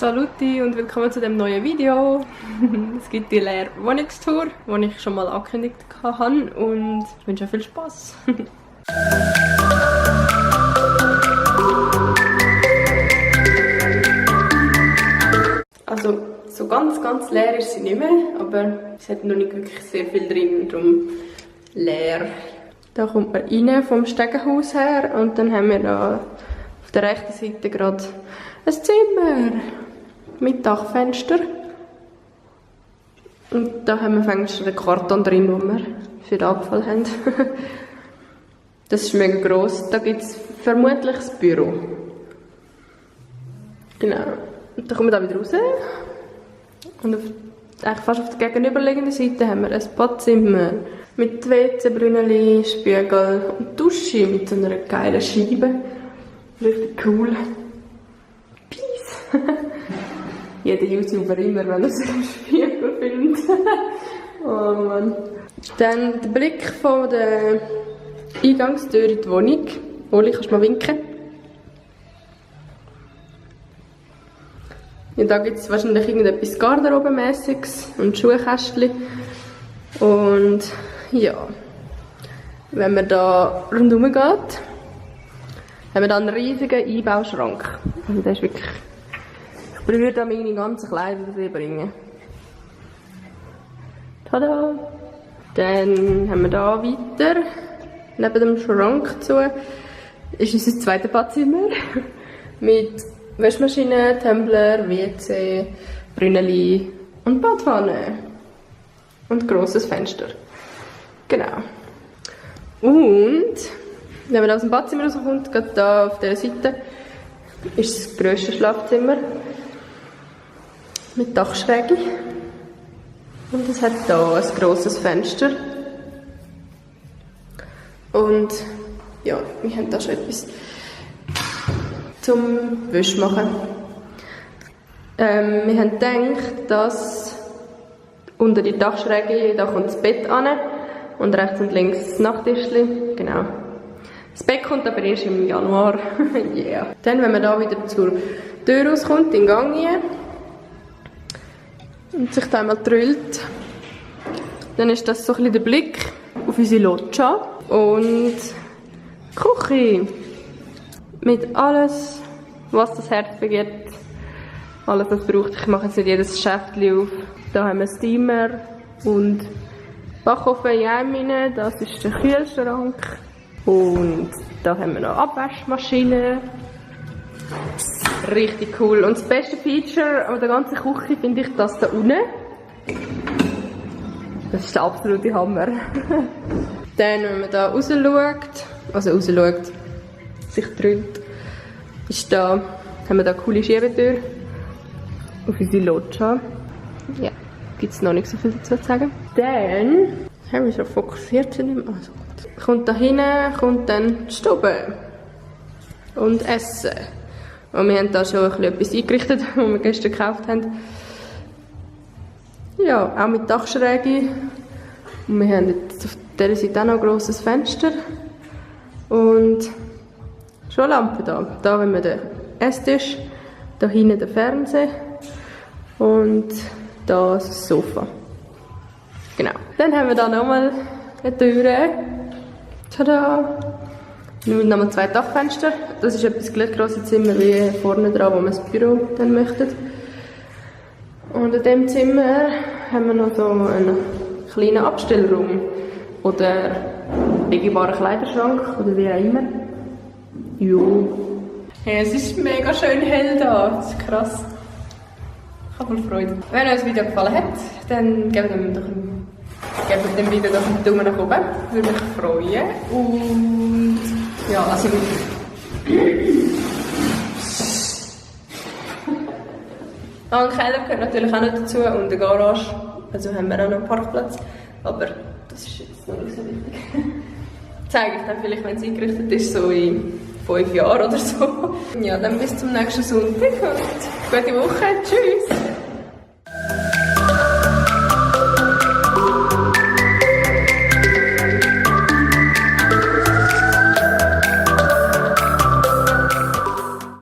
Saluti und willkommen zu dem neuen Video. Es gibt die leere Wohnungstour, die ich schon mal angekündigt habe, und ich wünsche euch viel Spaß. Also so ganz leer ist sie nicht mehr, aber es hat noch nicht wirklich sehr viel drin, darum leer. Da kommt man rein vom Stegenhaus her und dann haben wir da auf der rechten Seite gerade ein Zimmer mit Dachfenster. Und da haben wir fängst einen Karton drin, den wir für den Abfall haben. Das ist mega gross. Da gibt es vermutlich das Büro. Genau. Und dann kommen wir da wieder raus. Und eigentlich fast auf der gegenüberliegenden Seite haben wir ein Badzimmer mit WC-Brünneli, Spiegel und Dusche mit so einer geilen Scheibe. Richtig cool. Peace. Jeder YouTuber immer, wenn er sich im Spiegel filmt. Oh Mann. Dann der Blick von der Eingangstür in die Wohnung. Oli, kannst du mal winken? Ja, da gibt es wahrscheinlich irgendetwas Garderobenmäßiges und Schuhkästchen. Und ja, wenn man da rundherum geht, haben wir da einen riesigen Einbauschrank. Also der ist wirklich... Ich probiere da meine ganzen Kleider bringen. Tada! Dann haben wir da weiter, neben dem Schrank zu, ist unser zweites Badzimmer. Mit Waschmaschine, Tumbler, WC, Brünneli und Badwanne. Und grosses Fenster. Genau. Und wenn man aus dem Badzimmer rauskommt, gerade da auf dieser Seite, ist das grösste Schlafzimmer. Mit Dachschräge. Und es hat hier ein grosses Fenster. Und ja, wir haben da schon etwas zum Wäsche machen. Wir haben gedacht, dass unter die Dachschräge, da kommt das Bett an und rechts und links das Nachttischchen. Genau. Das Bett kommt aber erst im Januar. Yeah. Dann, wenn man da wieder zur Tür rauskommt, in den Gang rein und sich da einmal drüllt, dann ist das so ein bisschen der Blick auf unsere Loggia und Küche. Mit alles, was das Herz begehrt. Alles, was es braucht. Ich mache jetzt nicht jedes Schäftchen auf. Da haben wir einen Steamer und Backofen in einem rein. Das ist der Kühlschrank. Und da haben wir noch Abwaschmaschine. Richtig cool. Und das beste Feature an der ganzen Küche finde ich das da unten. Das ist der absolute Hammer. Dann, wenn man da rausschaut, sich drüllt, ist da, haben wir da eine coole Schiebetür auf unsere Loggia. Ja, gibt es noch nicht so viel dazu zu sagen. Dann haben wir schon fokussiert, sind nicht mehr. Also gut. Kommt da hinten, kommt dann die Stube und Essen. Und wir haben da schon etwas eingerichtet, was wir gestern gekauft haben. Ja, auch mit Dachschräge. Und wir haben jetzt auf dieser Seite auch noch ein grosses Fenster. Und schon Lampen da. Da haben wir den Esstisch, da hinten den Fernseher und da das Sofa. Genau. Dann haben wir da nochmal eine Tür. Tada! Nun nochmal 2 Dachfenster. Das ist etwas gleich grosses Zimmer wie vorne dran, wo wir das Büro dann möchten. Und in diesem Zimmer haben wir noch so einen kleinen Abstellraum oder begehbaren Kleiderschrank oder wie auch immer. Jo. Hey, es ist mega schön hell da. Das ist krass. Ich habe voll Freude. Wenn euch das Video gefallen hat, dann gebt dem Video doch einen Daumen nach oben. Würde mich freuen. Und ja, also ein Keller gehört natürlich auch noch dazu und eine Garage. Also haben wir auch noch einen Parkplatz. Aber das ist jetzt noch nicht so wichtig. Zeige ich dann vielleicht, wenn es eingerichtet ist, so in 5 Jahren oder so. Ja, dann bis zum nächsten Sonntag und gute Woche. Tschüss!